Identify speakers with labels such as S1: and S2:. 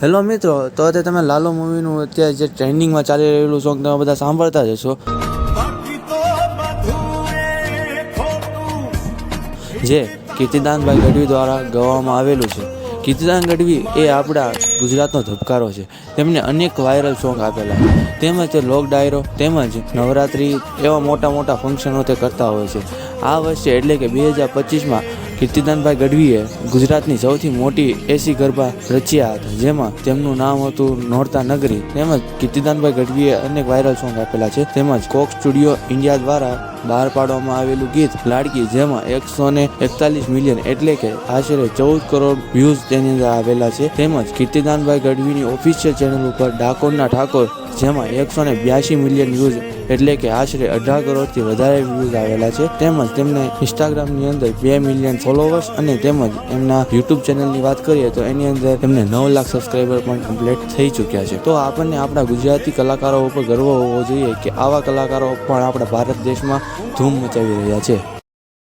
S1: Hello મિત્રો, તો અત્યારે તમે લાલો મૂવીનું અત્યારે જે ટ્રેન્ડિંગમાં ચાલી રહેલું સોંગ તમે બધા સાંભળતા જ હશો, જે કીર્તિદાનભાઈ ગઢવી દ્વારા ગાવામાં આવેલું છે. કીર્તિદાન ગઢવી એ આપણા ગુજરાતનો ધબકારો છે. તેમને અનેક વાયરલ સોંગ આપેલા છે, તેમજ તે લોક ડાયરો તેમજ નવરાત્રિ એવા મોટા મોટા ફંક્શનો તે કરતા હોય છે. આ વર્ષે એટલે કે 2025માં કીર્તિદાનભાઈ ગઢવીએ ગુજરાતની સૌથી મોટી એસી ગરબા રચ્યા હતા, જેમાં તેમનું નામ હતું નોરતા નગરી. તેમજ કીર્તિદાનભાઈ ગઢવીએ અનેક વાયરલ સોંગ આપેલા છે. તેમજ કોક સ્ટુડિયો ઇન્ડિયા દ્વારા બહાર પાડવામાં આવેલું ગીત લાડકી, જેમાં 141 મિલિયન એટલે કે આશરે 14 કરોડ વ્યૂઝ તેની અંદર આવેલા છે. તેમજ કીર્તિદાનભાઈ ગઢવીની ઓફિશિયલ ચેનલ ઉપર ડાકોરના ઠાકોર, જેમાં 182 મિલિયન વ્યૂઝ એટલે કે આશરે 18 કરોડથી વધારે વ્યૂઝ આવેલા છે. તેમજ તેમને ઇન્સ્ટાગ્રામની અંદર 2 મિલિયન ફોલોવર્સ અને તેમજ એમના યુટ્યુબ ચેનલની વાત કરીએ તો એની અંદર તેમને 9 લાખ સબસ્ક્રાઈબર પણ કમ્પ્લીટ થઈ ચૂક્યા છે. તો આપણને આપણા ગુજરાતી કલાકારો ઉપર ગર્વ હોવો જોઈએ કે આવા કલાકારો પણ આપણા ભારત દેશમાં ધૂમ મચાવી રહ્યા છે.